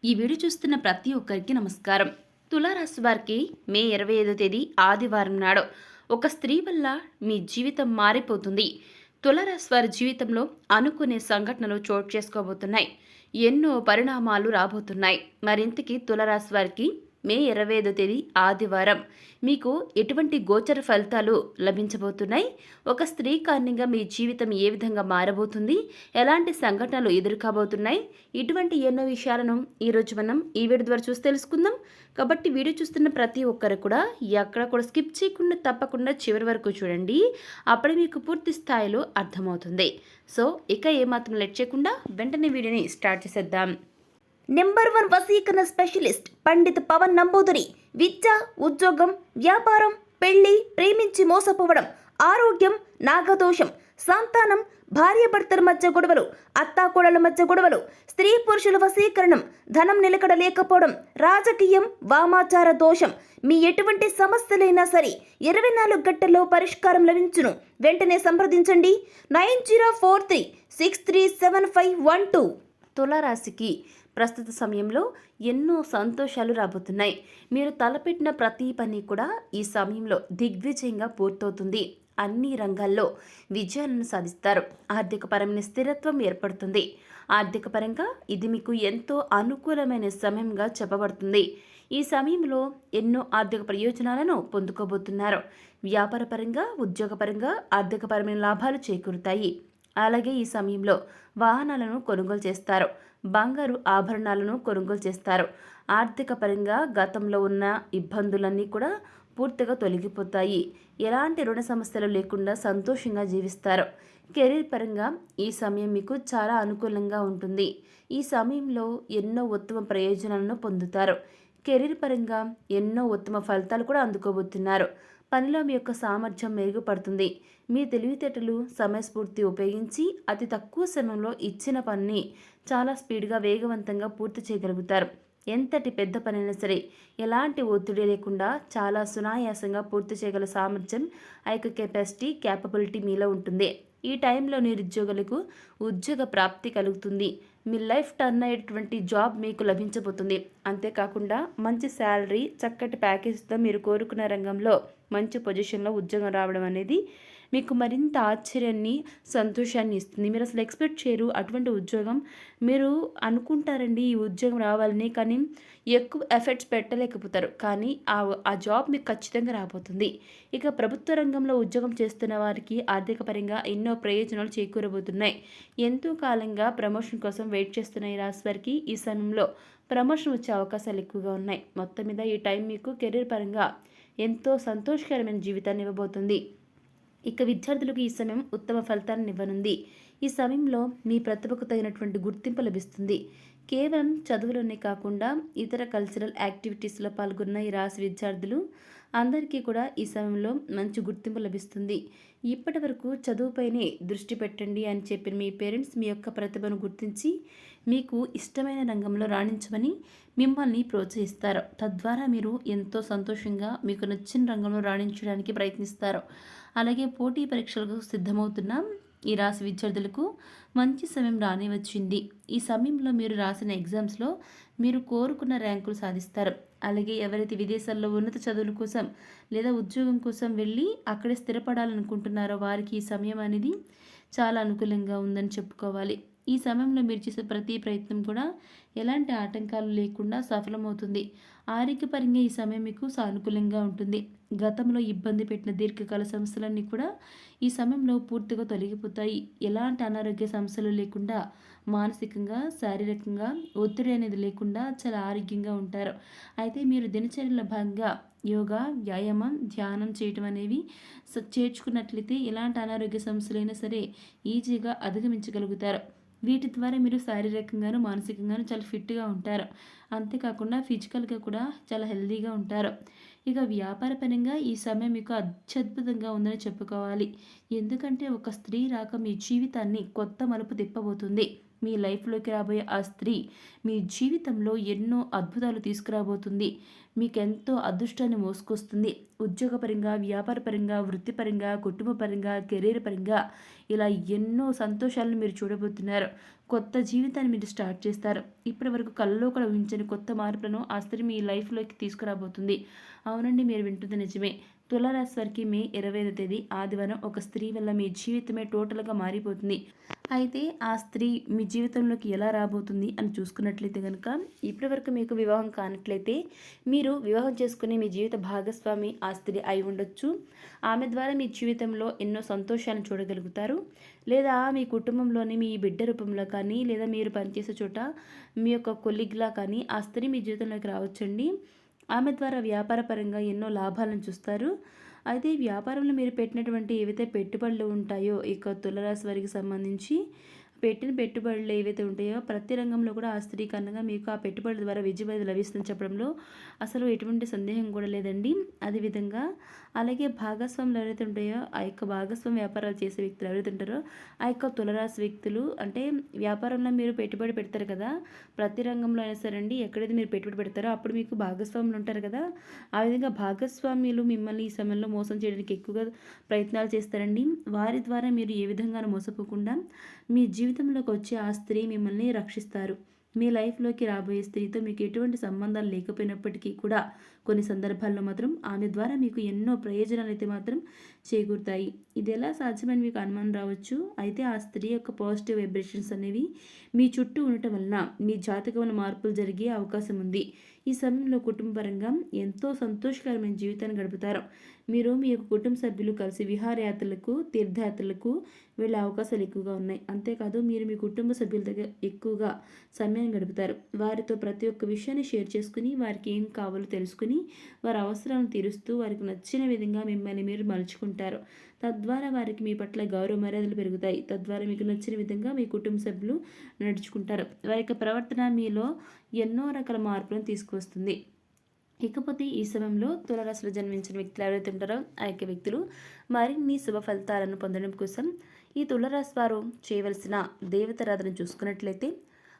ఈ వీడియో చూస్తున్న ప్రతి ఒక్కరికి నమస్కారం. తులారాశి వారికి మే 25వ తేదీ ఆదివారం నాడు ఒక స్త్రీ వల్ల మీ జీవితం మారిపోతుంది. తులారాశి వారి జీవితంలో అనుకునే సంఘటనలు చోటు చేసుకోబోతున్నాయి. ఎన్నో పరిణామాలు రాబోతున్నాయి. మరింతకీ తులారాశి వారికి మే 25వ తేదీ ఆదివారం మీకు ఎటువంటి గోచర ఫలితాలు లభించబోతున్నాయి? ఒక స్త్రీ కారణంగా మీ జీవితం ఏ విధంగా మారబోతుంది? ఎలాంటి సంఘటనలు ఎదుర్కోబోతున్నాయి? ఇటువంటి ఎన్నో విషయాలను ఈరోజు మనం ఈ వీడియో ద్వారా చూసి తెలుసుకుందాం. కాబట్టి వీడియో చూస్తున్న ప్రతి ఒక్కరు కూడా ఎక్కడ కూడా స్కిప్ చేయకుండా తప్పకుండా చివరి వరకు చూడండి. అప్పుడే మీకు పూర్తి స్థాయిలో అర్థమవుతుంది. సో ఇక ఏమాత్రం లేట్ చేయకుండా వెంటనే వీడియోని స్టార్ట్ చేసేద్దాం. నెంబర్ 1 వశీకరణ స్పెషలిస్ట్ పండిత్ పవన్ నంబూదరి. విద్య, ఉద్యోగం, వ్యాపారం, పెళ్లి, ప్రేమించి మోసపోవడం, ఆరోగ్యం, నాగదోషం, సంతానం, భార్యాభర్తల మధ్య గొడవలు, అత్తాకోడల మధ్య గొడవలు, స్త్రీ పురుషుల వశీకరణం, ధనం నిలకడ లేకపోవడం, రాజకీయం, వామాచార దోషం, మీ ఎటువంటి సమస్యలైనా సరే 24 గంటల్లో పరిష్కారం లభించును. వెంటనే సంప్రదించండి 9043637512. తులారాశికి ప్రస్తుత సమయంలో ఎన్నో సంతోషాలు రాబోతున్నాయి. మీరు తలపెట్టిన ప్రతి పని కూడా ఈ సమయంలో దిగ్విజయంగా పూర్తవుతుంది. అన్ని రంగాల్లో విజయాలను సాధిస్తారు. ఆర్థికపరమైన స్థిరత్వం ఏర్పడుతుంది. ఆర్థికపరంగా ఇది మీకు ఎంతో అనుకూలమైన సమయంగా చెప్పబడుతుంది. ఈ సమయంలో ఎన్నో ఆర్థిక ప్రయోజనాలను పొందుకోబోతున్నారు. వ్యాపారపరంగా, ఉద్యోగపరంగా ఆర్థికపరమైన లాభాలు చేకూరుతాయి. అలాగే ఈ సమయంలో వాహనాలను కొనుగోలు చేస్తారు. బంగారు ఆభరణాలను కొనుగోలు చేస్తారు. ఆర్థిక పరంగా గతంలో ఉన్న ఇబ్బందులన్నీ కూడా పూర్తిగా తొలగిపోతాయి. ఎలాంటి రుణ సమస్యలు లేకుండా సంతోషంగా జీవిస్తారు. కెరీర్ పరంగా ఈ సమయం మీకు చాలా అనుకూలంగా ఉంటుంది. ఈ సమయంలో ఎన్నో ఉత్తమ ప్రయోజనాలను పొందుతారు. కెరీర్ పరంగా ఎన్నో ఉత్తమ ఫలితాలు కూడా అందుకోబోతున్నారు. పనిలో మీ యొక్క సామర్థ్యం మెరుగుపడుతుంది. మీ తెలివితేటలు, సమయస్ఫూర్తి ఉపయోగించి అతి తక్కువ సమయంలో ఇచ్చిన పనిని చాలా స్పీడ్గా, వేగవంతంగా పూర్తి చేయగలుగుతారు. ఎంతటి పెద్ద పనైనా సరే ఎలాంటి ఒత్తిడి లేకుండా చాలా సునాయాసంగా పూర్తి చేయగల సామర్థ్యం, ఆ యొక్క క్యాపబిలిటీ మీలో ఉంటుంది. ఈ టైంలో నిరుద్యోగులకు ఉద్యోగ ప్రాప్తి కలుగుతుంది. మీ లైఫ్ టర్న్ అయ్యేటువంటి జాబ్ మీకు లభించబోతుంది. అంతేకాకుండా మంచి శాలరీ, చక్కటి ప్యాకేజ్తో మీరు కోరుకున్న రంగంలో మంచి పొజిషన్లో ఉద్యోగం రావడం అనేది మీకు మరింత ఆశ్చర్యాన్ని, సంతోషాన్ని ఇస్తుంది. మీరు అసలు ఎక్స్పెక్ట్ చేయరు అటువంటి ఉద్యోగం. మీరు అనుకుంటారండి ఈ ఉద్యోగం రావాలని, కానీ ఎక్కువ ఎఫర్ట్స్ పెట్టలేకపోతారు. కానీ ఆ జాబ్ మీకు ఖచ్చితంగా రాబోతుంది. ఇక ప్రభుత్వ రంగంలో ఉద్యోగం చేస్తున్న వారికి ఆర్థిక పరంగా ఎన్నో ప్రయోజనాలు చేకూరబోతున్నాయి. ఎంతో కాలంగా ప్రమోషన్ కోసం వెయిట్ చేస్తున్న ఈ రాశి వారికి ఈ సమయంలో ప్రమోషన్ వచ్చే అవకాశాలు ఎక్కువగా ఉన్నాయి. మొత్తం మీద ఈ టైం మీకు కెరీర్ పరంగా ఎంతో సంతోషకరమైన జీవితాన్ని ఇవ్వబోతుంది. ఇక విద్యార్థులకు ఈ సమయం ఉత్తమ ఫలితాలను ఇవ్వనుంది. ఈ సమయంలో మీ ప్రతిభకు తగినటువంటి గుర్తింపు లభిస్తుంది. కేవలం చదువులోనే కాకుండా ఇతర కల్చరల్ యాక్టివిటీస్లో పాల్గొన్న ఈ రాశి విద్యార్థులు అందరికీ కూడా ఈ సమయంలో మంచి గుర్తింపు లభిస్తుంది. ఇప్పటి వరకు చదువుపైనే దృష్టి పెట్టండి అని చెప్పిన మీ పేరెంట్స్ మీ యొక్క ప్రతిభను గుర్తించి మీకు ఇష్టమైన రంగంలో రాణించమని మిమ్మల్ని ప్రోత్సహిస్తారు. తద్వారా మీరు ఎంతో సంతోషంగా మీకు నచ్చిన రంగంలో రాణించడానికి ప్రయత్నిస్తారు. అలాగే పోటీ పరీక్షలకు సిద్ధమవుతున్న ఈ రాశి విద్యార్థులకు మంచి సమయం రాని వచ్చింది. ఈ సమయంలో మీరు రాసిన ఎగ్జామ్స్లో మీరు కోరుకున్న ర్యాంకులు సాధిస్తారు. అలాగే ఎవరైతే విదేశాల్లో ఉన్నత చదువుల కోసం లేదా ఉద్యోగం కోసం వెళ్ళి అక్కడే స్థిరపడాలనుకుంటున్నారో వారికి ఈ సమయం అనేది చాలా అనుకూలంగా ఉందని చెప్పుకోవాలి. ఈ సమయంలో మీరు చేసే ప్రతి ప్రయత్నం కూడా ఎలాంటి ఆటంకాలు లేకుండా సఫలమవుతుంది. ఆరోగ్యపరంగా ఈ సమయం మీకు సానుకూలంగా ఉంటుంది. గతంలో ఇబ్బంది పెట్టిన దీర్ఘకాల సమస్యలన్నీ కూడా ఈ సమయంలో పూర్తిగా తొలగిపోతాయి. ఎలాంటి అనారోగ్య సమస్యలు లేకుండా మానసికంగా, శారీరకంగా ఒత్తిడి అనేది లేకుండా చాలా ఆరోగ్యంగా ఉంటారు. అయితే మీరు దినచర్యలో భాగంగా యోగా, వ్యాయామం, ధ్యానం చేయటం అనేవి చేర్చుకున్నట్లయితే ఎలాంటి అనారోగ్య సమస్యలైనా సరే ఈజీగా అధిగమించగలుగుతారు. వీటి ద్వారా మీరు శారీరకంగాను, మానసికంగాను చాలా ఫిట్గా ఉంటారు. అంతేకాకుండా ఫిజికల్గా కూడా చాలా హెల్తీగా ఉంటారు. ఇక వ్యాపారపరంగా ఈ సమయం మీకు అత్యద్భుతంగా ఉందని చెప్పుకోవాలి. ఎందుకంటే ఒక స్త్రీ రాక మీ జీవితాన్ని కొత్త మలుపు తిప్పబోతుంది. మీ లైఫ్లోకి రాబోయే ఆ స్త్రీ మీ జీవితంలో ఎన్నో అద్భుతాలు తీసుకురాబోతుంది. మీకెంతో అదృష్టాన్ని మోసుకొస్తుంది. ఉద్యోగపరంగా, వ్యాపారపరంగా, వృత్తిపరంగా, కుటుంబపరంగా, కెరీర్ పరంగా ఇలా ఎన్నో సంతోషాలను మీరు చూడబోతున్నారు. కొత్త జీవితాన్ని మీరు స్టార్ట్ చేస్తారు. ఇప్పటి వరకు కలలో కూడా ఊహించని కొత్త మార్పులను ఆ స్త్రీ మీ లైఫ్లోకి తీసుకురాబోతుంది. అవునండి, మీరు వింటుంది నిజమే. తులారాశి వారికి మే 20వ తేదీ ఆదివారం ఒక స్త్రీ వల్ల మీ జీవితమే టోటల్గా మారిపోతుంది. అయితే ఆ స్త్రీ మీ జీవితంలోకి ఎలా రాబోతుంది అని చూసుకున్నట్లయితే కనుక, ఇప్పటివరకు మీకు వివాహం కానట్లయితే మీరు వివాహం చేసుకునే మీ జీవిత భాగస్వామి ఆ స్త్రీ అయి ఉండొచ్చు. ఆమె ద్వారా మీ జీవితంలో ఎన్నో సంతోషాలను చూడగలుగుతారు. లేదా మీ కుటుంబంలోని మీ బిడ్డ రూపంలో కానీ, లేదా మీరు పనిచేసే చోట మీ యొక్క కొలీగ్లా కానీ ఆ స్త్రీ మీ జీవితంలోకి రావచ్చండి. ఆమె ద్వారా వ్యాపారపరంగా ఎన్నో లాభాలను చూస్తారు. అయితే ఈ వ్యాపారంలో మీరు పెట్టినటువంటి ఏవైతే పెట్టుబడులు ఉంటాయో, ఇక తులారాశి వారికి సంబంధించి పెట్టిన పెట్టుబడులు ఏవైతే ఉంటాయో ప్రతి రంగంలో కూడా ఆ స్త్రీకరణగా మీకు ఆ పెట్టుబడుల ద్వారా విజయం లభిస్తుందని చెప్పడంలో అసలు ఎటువంటి సందేహం కూడా లేదండి. అదేవిధంగా అలాగే భాగస్వాములు ఎవరైతే ఉంటాయో ఆ యొక్క భాగస్వామి వ్యాపారాలు చేసే వ్యక్తులు ఎవరైతే ఉంటారో ఆ యొక్క తులారాశి వ్యక్తులు అంటే వ్యాపారంలో మీరు పెట్టుబడి పెడతారు కదా, ప్రతి రంగంలో అయినా సరే అండి, ఎక్కడైతే మీరు పెట్టుబడి పెడతారో అప్పుడు మీకు భాగస్వాములు ఉంటారు కదా, ఆ విధంగా భాగస్వామ్యులు మిమ్మల్ని ఈ సమయంలో మోసం చేయడానికి ఎక్కువగా ప్రయత్నాలు చేస్తారండి. వారి ద్వారా మీరు ఏ విధంగానూ మోసపోకుండా మీ జీవితంలోకి వచ్చే ఆ స్త్రీ మిమ్మల్ని రక్షిస్తారు. మీ లైఫ్లోకి రాబోయే స్త్రీతో మీకు ఎటువంటి సంబంధాలు లేకపోయినప్పటికీ కూడా కొన్ని సందర్భాల్లో మాత్రం ఆమె ద్వారా మీకు ఎన్నో ప్రయోజనాలు అయితే మాత్రం చేకూరుతాయి. ఇది ఎలా సాధ్యమని మీకు అనుమానం రావచ్చు. అయితే ఆ స్త్రీ యొక్క పాజిటివ్ వైబ్రేషన్స్ అనేవి మీ చుట్టూ ఉండటం వలన మీ జాతకంలో మార్పులు జరిగే అవకాశం ఉంది. ఈ సమయంలో కుటుంబపరంగా ఎంతో సంతోషకరమైన జీవితాన్ని గడుపుతారు. మీరు మీ యొక్క కుటుంబ సభ్యులు కలిసి విహారయాత్రలకు, తీర్థయాత్రలకు వెళ్ళే అవకాశాలు ఎక్కువగా ఉన్నాయి. అంతేకాదు మీరు మీ కుటుంబ సభ్యుల దగ్గర ఎక్కువగా సమయాన్ని గడుపుతారు. వారితో ప్రతి ఒక్క విషయాన్ని షేర్ చేసుకుని వారికి ఏం కావాలో తెలుసుకుని వారి అవసరాలను తీరుస్తూ వారికి నచ్చిన విధంగా మిమ్మల్ని మీరు మలుచుకుంటారు. తద్వారా వారికి మీ పట్ల గౌరవ మర్యాదలు పెరుగుతాయి. తద్వారా మీకు నచ్చిన విధంగా మీ కుటుంబ సభ్యులు నడుచుకుంటారు. వారి యొక్క ప్రవర్తన మీలో ఎన్నో రకాల మార్పులను తీసుకువస్తుంది. ఇకపోతే ఈ సమయంలో తులారాశిలో జన్మించిన వ్యక్తులు ఎవరైతే ఉంటారో ఆ యొక్క వ్యక్తులు మరిన్ని శుభ ఫలితాలను పొందడం కోసం ఈ తులారాశి వారు చేయవలసిన దేవతారాధన చూసుకున్నట్లయితే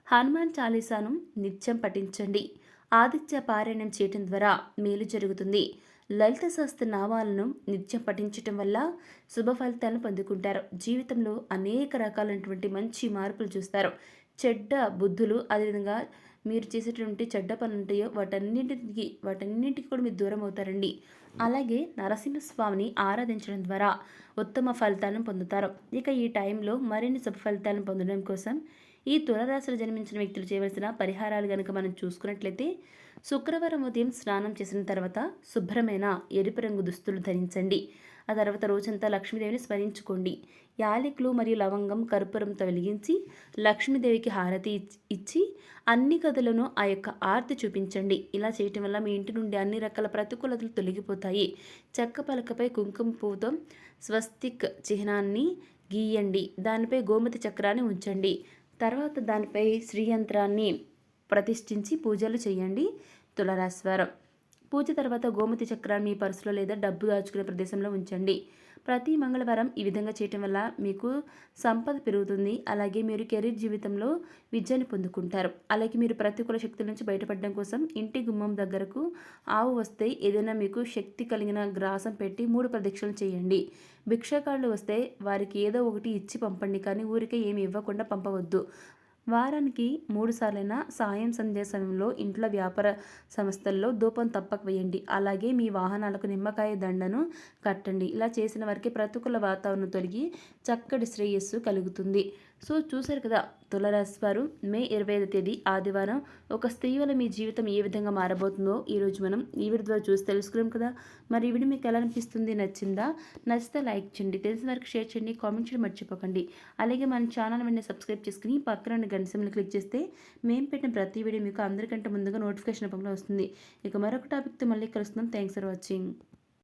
హనుమాన్ చాలీసాను నిత్యం పఠించండి. ఆదిత్య పారాయణం చేయటం ద్వారా మేలు జరుగుతుంది. లలిత సహస్రనామాలను నిత్యం పఠించటం వల్ల శుభ ఫలితాలను పొందుకుంటారు. జీవితంలో అనేక రకాలైనటువంటి మంచి మార్పులు చూస్తారు. చెడ్డ బుద్ధులు, అదేవిధంగా మీరు చేసేటువంటి చెడ్డ పనులు ఉంటాయో వాటన్నింటికి కూడా మీరు దూరం అవుతారండి. అలాగే నరసింహస్వామిని ఆరాధించడం ద్వారా ఉత్తమ ఫలితాలను పొందుతారు. ఇక ఈ టైంలో మరిన్ని శుభ ఫలితాలను పొందడం కోసం ఈ తులారాశిలో జన్మించిన వ్యక్తులు చేయవలసిన పరిహారాలు కనుక మనం చూసుకున్నట్లయితే, శుక్రవారం ఉదయం స్నానం చేసిన తర్వాత శుభ్రమైన ఎరుపు రంగు దుస్తులు ధరించండి. ఆ తర్వాత రోజంతా లక్ష్మీదేవిని స్మరించుకోండి. యాలకులు మరియు లవంగం కర్పూరంతో వెలిగించి లక్ష్మీదేవికి హారతి ఇచ్చి అన్ని గదులను ఆ యొక్క ఆర్తి చూపించండి. ఇలా చేయటం వల్ల మీ ఇంటి నుండి అన్ని రకాల ప్రతికూలతలు తొలగిపోతాయి. చెక్క పలకపై కుంకుమ పువ్వుతో స్వస్తిక్ చిహ్నాన్ని గీయండి. దానిపై గోమతి చక్రాన్ని ఉంచండి. తర్వాత దానిపై శ్రీయంత్రాన్ని ప్రతిష్ఠించి పూజలు చేయండి. తులారాశి వారు పూజ తర్వాత గోమతి చక్రాన్ని మీ పర్సులో లేదా డబ్బు దాచుకునే ప్రదేశంలో ఉంచండి. ప్రతి మంగళవారం ఈ విధంగా చేయటం వల్ల మీకు సంపద పెరుగుతుంది. అలాగే మీరు కెరీర్ జీవితంలో విజయాన్ని పొందుకుంటారు. అలాగే మీరు ప్రతికూల శక్తుల నుంచి బయటపడడం కోసం ఇంటి గుమ్మం దగ్గరకు ఆవు వస్తే ఏదైనా మీకు శక్తి కలిగిన గ్రాసం పెట్టి 3 ప్రదక్షిణలు చేయండి. భిక్షాకారులు వస్తే వారికి ఏదో ఒకటి ఇచ్చి పంపండి, కానీ ఊరికే ఏమి ఇవ్వకుండా పంపవద్దు. వారానికి 3 సార్లైనా సాయం సంధ్యా సమయంలో ఇంట్లో వ్యాపార సంస్థల్లో ధూపం తప్పక వేయండి. అలాగే మీ వాహనాలకు నిమ్మకాయ దండను కట్టండి. ఇలా చేసిన వారికి ప్రతికూల వాతావరణం తొలగి చక్కటి శ్రేయస్సు కలుగుతుంది. సో చూశారు కదా, తులారాశి వారు మే 25వ తేదీ ఆదివారం ఒక స్త్రీ వల్ల మీ జీవితం ఏ విధంగా మారబోతుందో ఈరోజు మనం ఈ వీడియో ద్వారా చూసి తెలుసుకున్నాం కదా. మరి ఈ వీడియో మీకు ఎలా అనిపిస్తుంది? నచ్చిందా? నచ్చితే లైక్ చేయండి, తెలిసిన వారికి షేర్ చేయండి, కామెంట్ చేయడం మర్చిపోకండి. అలాగే మన ఛానల్ వెంటనే సబ్స్క్రైబ్ చేసుకుని పక్కన ఉన్న గంట సింబల్ని క్లిక్ చేస్తే మేము పెట్టిన ప్రతి వీడియో మీకు అందరికంటే ముందుగా నోటిఫికేషన్ రూపంలో వస్తుంది. ఇక మరొక టాపిక్తో మళ్ళీ కలుస్తున్నాం. Thanks for watching.